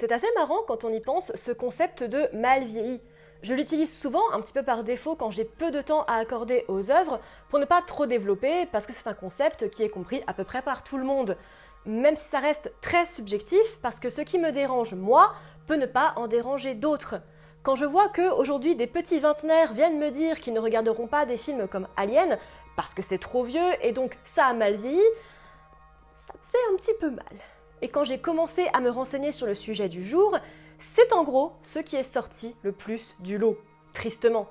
C'est assez marrant quand on y pense, ce concept de mal vieilli. Je l'utilise souvent, un petit peu par défaut, quand j'ai peu de temps à accorder aux œuvres, pour ne pas trop développer, parce que c'est un concept qui est compris à peu près par tout le monde. Même si ça reste très subjectif, parce que ce qui me dérange, moi, peut ne pas en déranger d'autres. Quand je vois qu'aujourd'hui des petits vingtenaires viennent me dire qu'ils ne regarderont pas des films comme Alien, parce que c'est trop vieux et donc ça a mal vieilli, ça me fait un petit peu mal. Et quand j'ai commencé à me renseigner sur le sujet du jour, c'est en gros ce qui est sorti le plus du lot, tristement.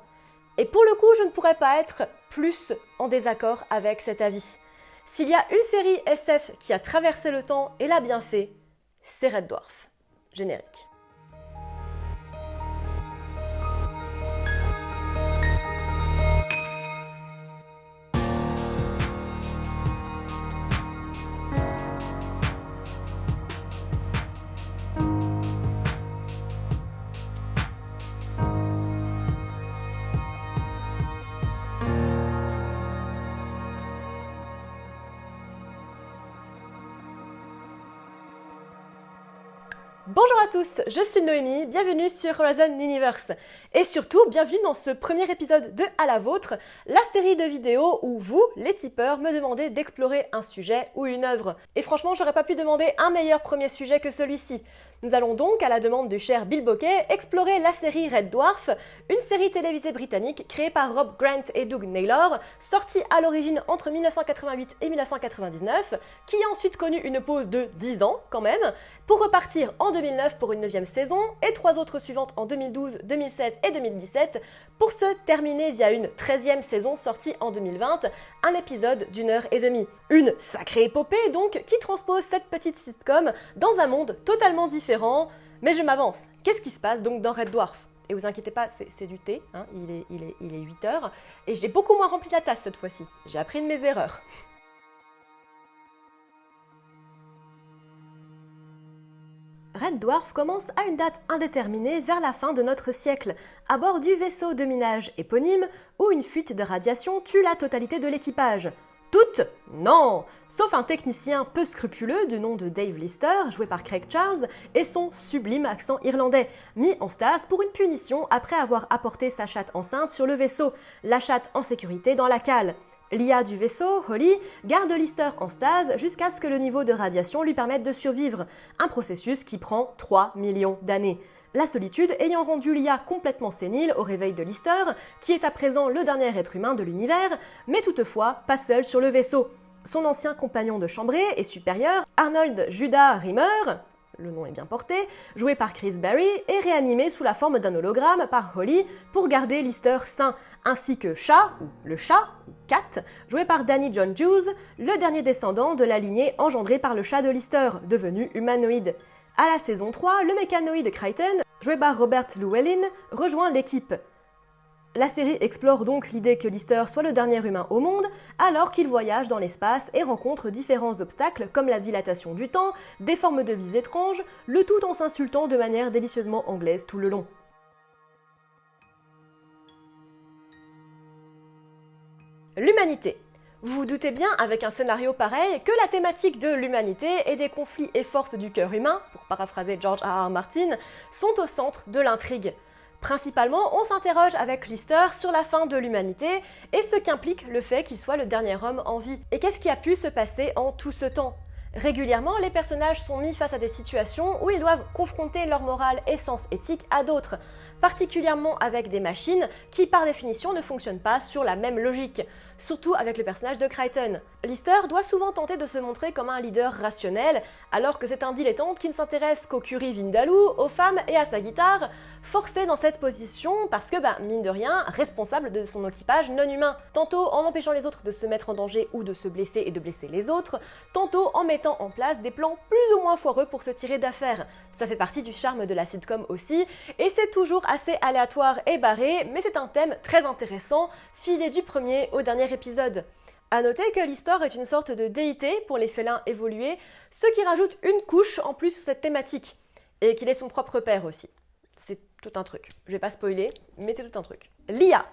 Et pour le coup, je ne pourrais pas être plus en désaccord avec cet avis. S'il y a une série SF qui a traversé le temps et l'a bien fait, c'est Red Dwarf. Générique. Bonjour à tous, je suis Noémie, bienvenue sur Horizon Universe. Et surtout, bienvenue dans ce premier épisode de À la vôtre, la série de vidéos où vous, les tipeurs, me demandez d'explorer un sujet ou une œuvre. Et franchement, j'aurais pas pu demander un meilleur premier sujet que celui-ci. Nous allons donc, à la demande du cher Bill Bokeh, explorer la série Red Dwarf, une série télévisée britannique créée par Rob Grant et Doug Naylor, sortie à l'origine entre 1988 et 1999, qui a ensuite connu une pause de 10 ans quand même, pour repartir en 2009 pour une 9e saison et 3 autres suivantes en 2012, 2016 et 2017, pour se terminer via une 13e saison sortie en 2020, un épisode d'1h30. Une sacrée épopée donc qui transpose cette petite sitcom dans un monde totalement différent. Mais je m'avance. Qu'est-ce qui se passe donc dans Red Dwarf ? Et vous inquiétez pas, c'est du thé, hein, il est 8h, et j'ai beaucoup moins rempli la tasse cette fois-ci. J'ai appris de mes erreurs. Red Dwarf commence à une date indéterminée vers la fin de notre siècle, à bord du vaisseau de minage éponyme, où une fuite de radiation tue la totalité de l'équipage. Toutes ? Non ! Sauf un technicien peu scrupuleux du nom de Dave Lister, joué par Craig Charles, et son sublime accent irlandais, mis en stase pour une punition après avoir apporté sa chatte enceinte sur le vaisseau, la chatte en sécurité dans la cale. L'IA du vaisseau, Holly, garde Lister en stase jusqu'à ce que le niveau de radiation lui permette de survivre, un processus qui prend 3 millions d'années. La solitude ayant rendu l'IA complètement sénile au réveil de Lister, qui est à présent le dernier être humain de l'univers, mais toutefois pas seul sur le vaisseau. Son ancien compagnon de chambrée et supérieur, Arnold Judah Rimmer, le nom est bien porté, joué par Chris Berry, est réanimé sous la forme d'un hologramme par Holly pour garder Lister sain, ainsi que Chat, ou le chat, ou Cat, joué par Danny John Jules, le dernier descendant de la lignée engendrée par le chat de Lister, devenu humanoïde. À la saison 3, le mécanoïde Crichton, joué par Robert Llewellyn, rejoint l'équipe. La série explore donc l'idée que Lister soit le dernier humain au monde, alors qu'il voyage dans l'espace et rencontre différents obstacles comme la dilatation du temps, des formes de vie étranges, le tout en s'insultant de manière délicieusement anglaise tout le long. L'humanité. Vous vous doutez bien, avec un scénario pareil, que la thématique de l'humanité et des conflits et forces du cœur humain, pour paraphraser George R.R. Martin, sont au centre de l'intrigue. Principalement, on s'interroge avec Lister sur la fin de l'humanité et ce qu'implique le fait qu'il soit le dernier homme en vie. Et qu'est-ce qui a pu se passer en tout ce temps ? Régulièrement, les personnages sont mis face à des situations où ils doivent confronter leur morale et sens éthique à d'autres, particulièrement avec des machines qui, par définition, ne fonctionnent pas sur la même logique, surtout avec le personnage de Crichton. Lister doit souvent tenter de se montrer comme un leader rationnel, alors que c'est un dilettante qui ne s'intéresse qu'au curry vindaloo, aux femmes et à sa guitare, forcé dans cette position parce que, mine de rien, responsable de son équipage non humain, tantôt en empêchant les autres de se mettre en danger ou de se blesser et de blesser les autres, tantôt en mettant en place des plans plus ou moins foireux pour se tirer d'affaire. Ça fait partie du charme de la sitcom aussi, et c'est toujours assez aléatoire et barré, mais c'est un thème très intéressant, filé du premier au dernier épisode. A noter que Lister est une sorte de déité pour les félins évolués, ce qui rajoute une couche en plus sur cette thématique, et qu'il est son propre père aussi. C'est tout un truc. Je vais pas spoiler, mais c'est tout un truc. L'IA.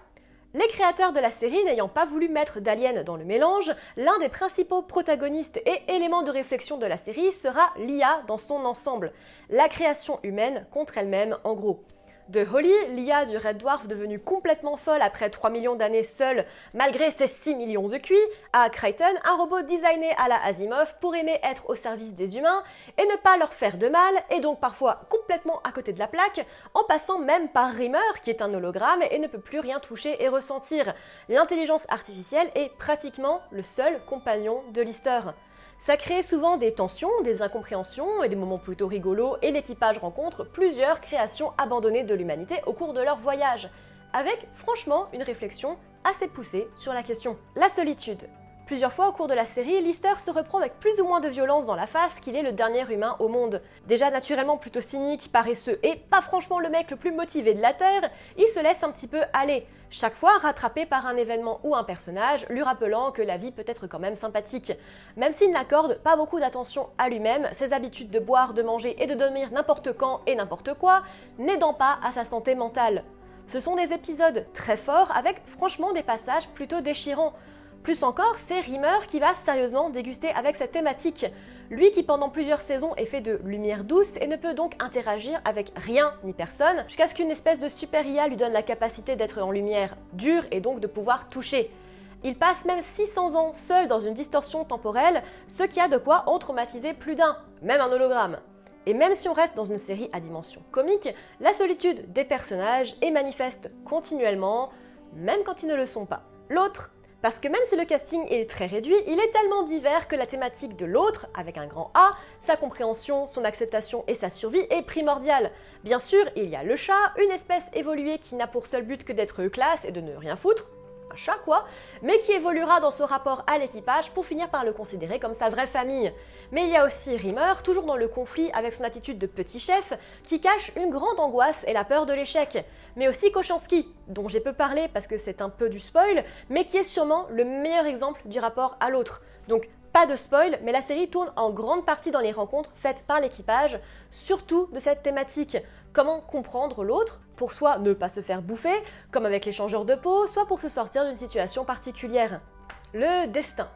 Les créateurs de la série n'ayant pas voulu mettre d'aliens dans le mélange, l'un des principaux protagonistes et éléments de réflexion de la série sera l'IA dans son ensemble, la création humaine contre elle-même en gros. De Holly, l'IA du Red Dwarf devenue complètement folle après 3 millions d'années seule, malgré ses 6 millions de QI, à Crichton, un robot designé à la Asimov pour aimer être au service des humains et ne pas leur faire de mal, et donc parfois complètement à côté de la plaque, en passant même par Rimmer, qui est un hologramme et ne peut plus rien toucher et ressentir. L'intelligence artificielle est pratiquement le seul compagnon de Lister. Ça crée souvent des tensions, des incompréhensions et des moments plutôt rigolos, et l'équipage rencontre plusieurs créations abandonnées de l'humanité au cours de leur voyage, avec franchement une réflexion assez poussée sur la question. La solitude. Plusieurs fois au cours de la série, Lister se reprend avec plus ou moins de violence dans la face qu'il est le dernier humain au monde. Déjà naturellement plutôt cynique, paresseux et pas franchement le mec le plus motivé de la Terre, il se laisse un petit peu aller, chaque fois rattrapé par un événement ou un personnage lui rappelant que la vie peut être quand même sympathique. Même s'il n'accorde pas beaucoup d'attention à lui-même, ses habitudes de boire, de manger et de dormir n'importe quand et n'importe quoi n'aidant pas à sa santé mentale. Ce sont des épisodes très forts avec franchement des passages plutôt déchirants. Plus encore, c'est Rimmer qui va sérieusement déguster avec cette thématique. Lui qui pendant plusieurs saisons est fait de lumière douce et ne peut donc interagir avec rien ni personne, jusqu'à ce qu'une espèce de super IA lui donne la capacité d'être en lumière dure et donc de pouvoir toucher. Il passe même 600 ans seul dans une distorsion temporelle, ce qui a de quoi en traumatiser plus d'un, même un hologramme. Et même si on reste dans une série à dimension comique, la solitude des personnages est manifeste continuellement, même quand ils ne le sont pas. L'autre, parce que même si le casting est très réduit, il est tellement divers que la thématique de l'autre, avec un grand A, sa compréhension, son acceptation et sa survie est primordiale. Bien sûr, il y a le chat, une espèce évoluée qui n'a pour seul but que d'être classe et de ne rien foutre, un chat quoi, mais qui évoluera dans son rapport à l'équipage pour finir par le considérer comme sa vraie famille. Mais il y a aussi Rimmer, toujours dans le conflit avec son attitude de petit chef, qui cache une grande angoisse et la peur de l'échec. Mais aussi Kochanski, dont j'ai peu parlé parce que c'est un peu du spoil, mais qui est sûrement le meilleur exemple du rapport à l'autre. Donc pas de spoil, mais la série tourne en grande partie dans les rencontres faites par l'équipage, surtout de cette thématique. Comment comprendre l'autre, pour soit ne pas se faire bouffer, comme avec les changeurs de peau, soit pour se sortir d'une situation particulière. Le destin.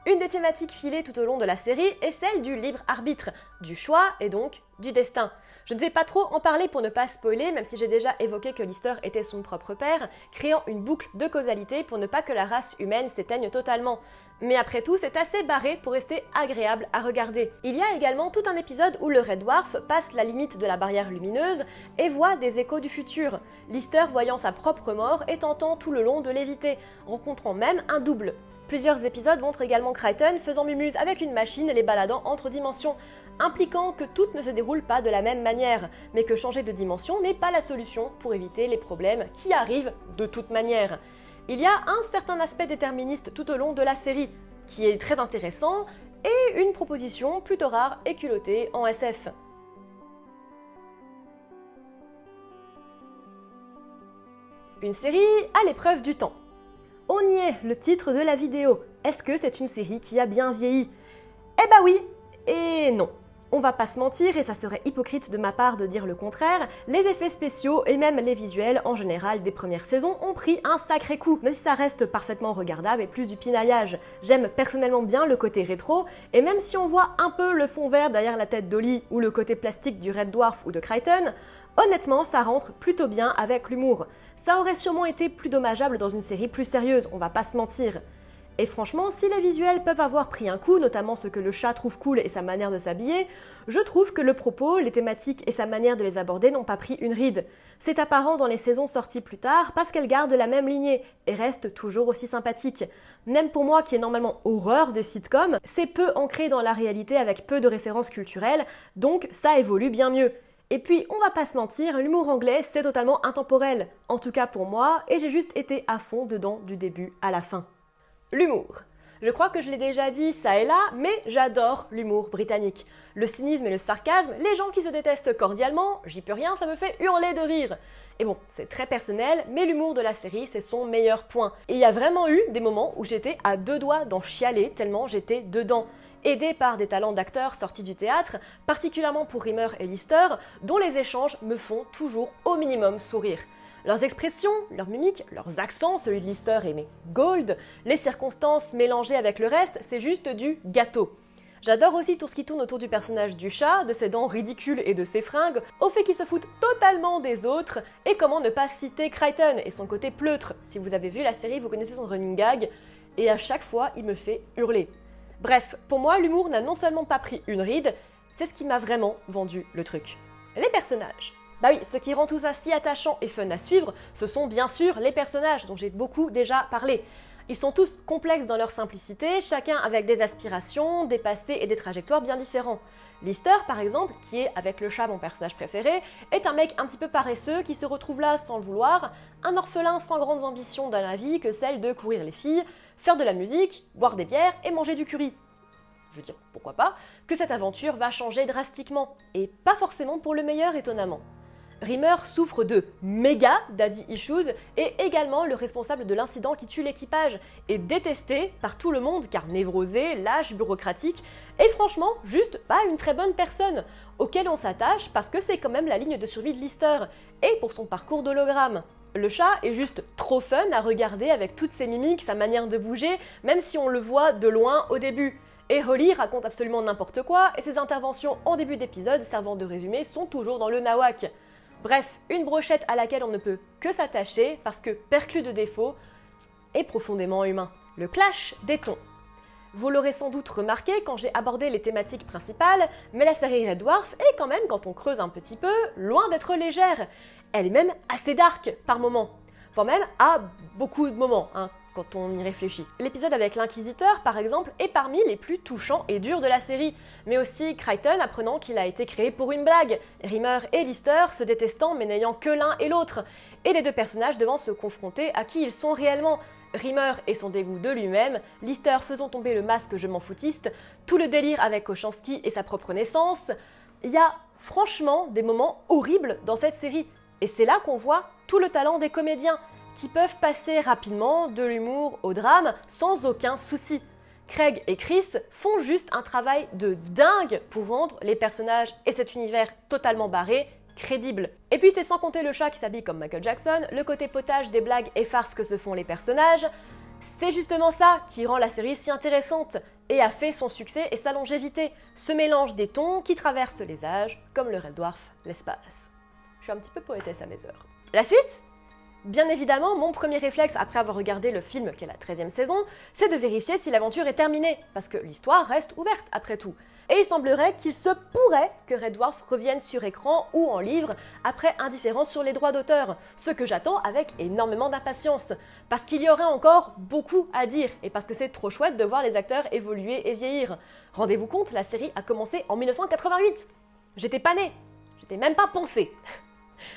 Une des thématiques filées tout au long de la série est celle du libre arbitre, du choix et donc du destin. Je ne vais pas trop en parler pour ne pas spoiler, même si j'ai déjà évoqué que Lister était son propre père, créant une boucle de causalité pour ne pas que la race humaine s'éteigne totalement. Mais après tout, c'est assez barré pour rester agréable à regarder. Il y a également tout un épisode où le Red Dwarf passe la limite de la barrière lumineuse et voit des échos du futur, Lister voyant sa propre mort et tentant tout le long de l'éviter, rencontrant même un double. Plusieurs épisodes montrent également Crichton faisant mumuse avec une machine les baladant entre dimensions, impliquant que toutes ne se déroulent pas de la même manière, mais que changer de dimension n'est pas la solution pour éviter les problèmes qui arrivent de toute manière. Il y a un certain aspect déterministe tout au long de la série, qui est très intéressant, et une proposition plutôt rare et culottée en SF. Une série à l'épreuve du temps. On y est, le titre de la vidéo. Est-ce que c'est une série qui a bien vieilli? Eh bah oui, et non. On va pas se mentir, et ça serait hypocrite de ma part de dire le contraire, les effets spéciaux et même les visuels en général des premières saisons ont pris un sacré coup, même si ça reste parfaitement regardable et plus du pinaillage. J'aime personnellement bien le côté rétro, et même si on voit un peu le fond vert derrière la tête d'Holly ou le côté plastique du Red Dwarf ou de Crichton, honnêtement ça rentre plutôt bien avec l'humour. Ça aurait sûrement été plus dommageable dans une série plus sérieuse, on va pas se mentir. Et franchement, si les visuels peuvent avoir pris un coup, notamment ce que le chat trouve cool et sa manière de s'habiller, je trouve que le propos, les thématiques et sa manière de les aborder n'ont pas pris une ride. C'est apparent dans les saisons sorties plus tard parce qu'elles gardent la même lignée et restent toujours aussi sympathiques. Même pour moi qui ai normalement horreur des sitcoms, c'est peu ancré dans la réalité avec peu de références culturelles, donc ça évolue bien mieux. Et puis, on va pas se mentir, l'humour anglais c'est totalement intemporel, en tout cas pour moi, et j'ai juste été à fond dedans du début à la fin. L'humour. Je crois que je l'ai déjà dit ça et là, mais j'adore l'humour britannique. Le cynisme et le sarcasme, les gens qui se détestent cordialement, j'y peux rien, ça me fait hurler de rire. Et bon, c'est très personnel, mais l'humour de la série, c'est son meilleur point. Et il y a vraiment eu des moments où j'étais à deux doigts d'en chialer tellement j'étais dedans. Aidée par des talents d'acteurs sortis du théâtre, particulièrement pour Rimmer et Lister, dont les échanges me font toujours au minimum sourire. Leurs expressions, leurs mimiques, leurs accents, celui de Lister est mais gold, les circonstances mélangées avec le reste, c'est juste du gâteau. J'adore aussi tout ce qui tourne autour du personnage du chat, de ses dents ridicules et de ses fringues, au fait qu'il se fout totalement des autres, et comment ne pas citer Crichton et son côté pleutre. Si vous avez vu la série, vous connaissez son running gag, et à chaque fois, il me fait hurler. Bref, pour moi, l'humour n'a non seulement pas pris une ride, c'est ce qui m'a vraiment vendu le truc. Les personnages. Bah oui, ce qui rend tout ça si attachant et fun à suivre, ce sont bien sûr les personnages dont j'ai beaucoup déjà parlé. Ils sont tous complexes dans leur simplicité, chacun avec des aspirations, des passés et des trajectoires bien différents. Lister, par exemple, qui est, avec le chat, mon personnage préféré, est un mec un petit peu paresseux qui se retrouve là sans le vouloir, un orphelin sans grandes ambitions dans la vie que celle de courir les filles, faire de la musique, boire des bières et manger du curry. Je veux dire, pourquoi pas, que cette aventure va changer drastiquement, et pas forcément pour le meilleur étonnamment. Rimmer souffre de méga daddy issues et également le responsable de l'incident qui tue l'équipage, est détesté par tout le monde car névrosé, lâche, bureaucratique et franchement juste pas une très bonne personne, auquel on s'attache parce que c'est quand même la ligne de survie de Lister et pour son parcours d'hologramme. Le chat est juste trop fun à regarder avec toutes ses mimiques, sa manière de bouger, même si on le voit de loin au début. Et Holly raconte absolument n'importe quoi et ses interventions en début d'épisode servant de résumé sont toujours dans le nawak. Bref, une brochette à laquelle on ne peut que s'attacher parce que, perclus de défauts, est profondément humain. Le clash des tons. Vous l'aurez sans doute remarqué quand j'ai abordé les thématiques principales, mais la série Red Dwarf est quand même, quand on creuse un petit peu, loin d'être légère. Elle est même assez dark par moments. Voire même à beaucoup de moments, quand on y réfléchit. L'épisode avec l'Inquisiteur, par exemple, est parmi les plus touchants et durs de la série, mais aussi Crichton apprenant qu'il a été créé pour une blague, Rimmer et Lister se détestant mais n'ayant que l'un et l'autre, et les deux personnages devant se confronter à qui ils sont réellement. Rimmer et son dégoût de lui-même, Lister faisant tomber le masque je m'en foutiste, tout le délire avec Kochanski et sa propre naissance. Il y a franchement des moments horribles dans cette série, et c'est là qu'on voit tout le talent des comédiens, qui peuvent passer rapidement de l'humour au drame sans aucun souci. Craig et Chris font juste un travail de dingue pour rendre les personnages et cet univers totalement barré crédibles. Et puis c'est sans compter le chat qui s'habille comme Michael Jackson, le côté potage des blagues et farces que se font les personnages. C'est justement ça qui rend la série si intéressante et a fait son succès et sa longévité. Ce mélange des tons qui traversent les âges, comme le Red Dwarf l'espace. Je suis un petit peu poétesse à mes heures. La suite ? Bien évidemment, mon premier réflexe après avoir regardé le film, qui est la 13e saison, c'est de vérifier si l'aventure est terminée, parce que l'histoire reste ouverte après tout. Et il semblerait qu'il se pourrait que Red Dwarf revienne sur écran ou en livre après indifférence sur les droits d'auteur, ce que j'attends avec énormément d'impatience, parce qu'il y aurait encore beaucoup à dire, et parce que c'est trop chouette de voir les acteurs évoluer et vieillir. Rendez-vous compte, la série a commencé en 1988. J'étais pas née, j'étais même pas pensée.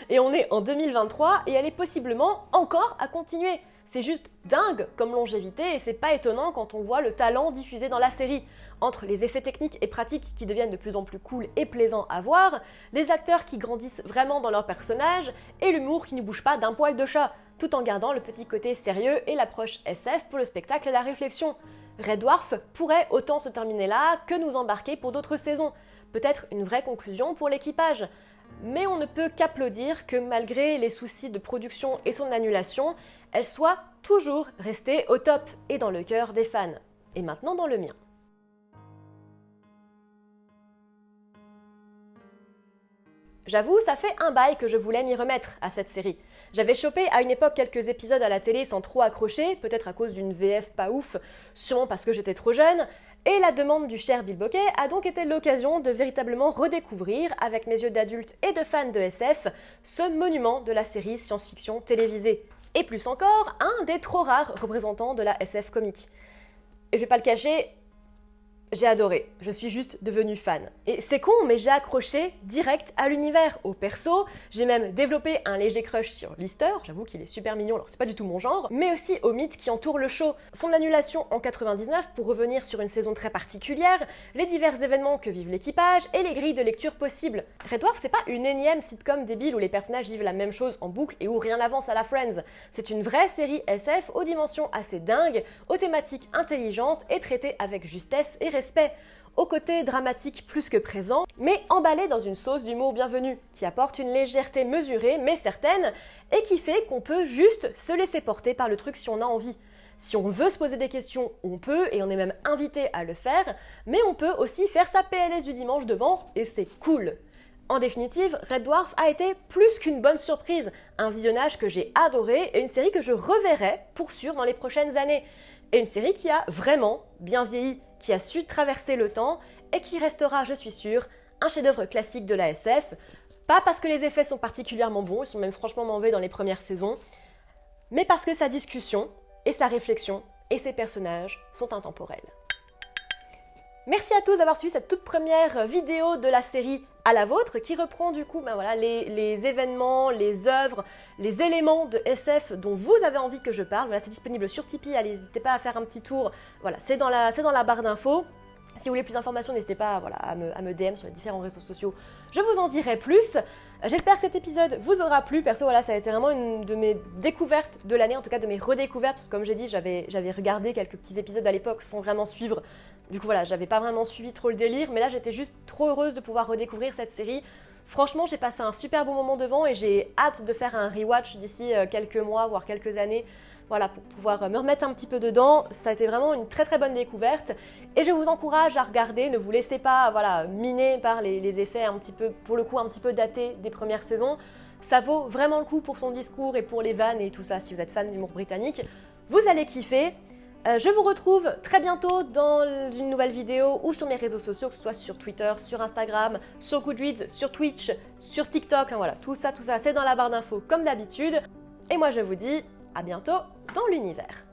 Et on est en 2023 et elle est possiblement encore à continuer. C'est juste dingue comme longévité et c'est pas étonnant quand on voit le talent diffusé dans la série. Entre les effets techniques et pratiques qui deviennent de plus en plus cool et plaisants à voir, les acteurs qui grandissent vraiment dans leur personnage et l'humour qui ne bouge pas d'un poil de chat, tout en gardant le petit côté sérieux et l'approche SF pour le spectacle et la réflexion. Red Dwarf pourrait autant se terminer là que nous embarquer pour d'autres saisons. Peut-être une vraie conclusion pour l'équipage. Mais on ne peut qu'applaudir que malgré les soucis de production et son annulation, elle soit toujours restée au top et dans le cœur des fans. Et maintenant dans le mien. J'avoue, ça fait un bail que je voulais m'y remettre à cette série. J'avais chopé à une époque quelques épisodes à la télé sans trop accrocher, peut-être à cause d'une VF pas ouf, sûrement parce que j'étais trop jeune, et la demande du cher Bill Bokeh a donc été l'occasion de véritablement redécouvrir, avec mes yeux d'adulte et de fan de SF, ce monument de la série science-fiction télévisée. Et plus encore, un des trop rares représentants de la SF comique. Et je vais pas le cacher, j'ai adoré, je suis juste devenue fan. Et c'est con, mais j'ai accroché direct à l'univers, au perso, j'ai même développé un léger crush sur Lister, j'avoue qu'il est super mignon, alors c'est pas du tout mon genre, mais aussi au mythe qui entoure le show, son annulation en 99 pour revenir sur une saison très particulière, les divers événements que vivent l'équipage et les grilles de lecture possibles. Red Dwarf, c'est pas une énième sitcom débile où les personnages vivent la même chose en boucle et où rien n'avance à la Friends. C'est une vraie série SF aux dimensions assez dingues, aux thématiques intelligentes et traitées avec justesse et respect. au côté dramatique plus que présent, mais emballé dans une sauce d'humour bienvenue, qui apporte une légèreté mesurée mais certaine, et qui fait qu'on peut juste se laisser porter par le truc si on a envie. Si on veut se poser des questions, on peut, et on est même invité à le faire, mais on peut aussi faire sa PLS du dimanche devant, et c'est cool. En définitive, Red Dwarf a été plus qu'une bonne surprise, un visionnage que j'ai adoré et une série que je reverrai pour sûr dans les prochaines années. Et une série qui a vraiment bien vieilli, qui a su traverser le temps et qui restera, je suis sûre, un chef-d'œuvre classique de la SF. Pas parce que les effets sont particulièrement bons, ils sont même franchement mauvais dans les premières saisons, mais parce que sa discussion et sa réflexion et ses personnages sont intemporels. Merci à tous d'avoir suivi cette toute première vidéo de la série À la vôtre qui reprend du coup les événements, les œuvres, les éléments de SF dont vous avez envie que je parle. Voilà, c'est disponible sur Tipeee, allez, n'hésitez pas à faire un petit tour. Voilà, c'est dans la barre d'infos. Si vous voulez plus d'informations, n'hésitez pas à me DM sur les différents réseaux sociaux. Je vous en dirai plus. J'espère que cet épisode vous aura plu. Perso, voilà, ça a été vraiment une de mes découvertes de l'année, en tout cas de mes redécouvertes. Parce que comme j'ai dit, j'avais regardé quelques petits épisodes à l'époque sans vraiment suivre. Du coup, voilà, j'avais pas vraiment suivi trop le délire. Mais là, j'étais juste trop heureuse de pouvoir redécouvrir cette série. Franchement, j'ai passé un super bon moment devant et j'ai hâte de faire un rewatch d'ici quelques mois, voire quelques années. Voilà, pour pouvoir me remettre un petit peu dedans. Ça a été vraiment une très très bonne découverte. Et je vous encourage à regarder, ne vous laissez pas miner par les effets un petit peu, pour le coup, un petit peu datés des premières saisons. Ça vaut vraiment le coup pour son discours et pour les vannes et tout ça. Si vous êtes fan d'humour britannique, vous allez kiffer. Je vous retrouve très bientôt dans une nouvelle vidéo ou sur mes réseaux sociaux, que ce soit sur Twitter, sur Instagram, sur Goodreads, sur Twitch, sur TikTok. Voilà, tout ça, c'est dans la barre d'infos comme d'habitude. Et moi, je vous dis à bientôt dans l'univers.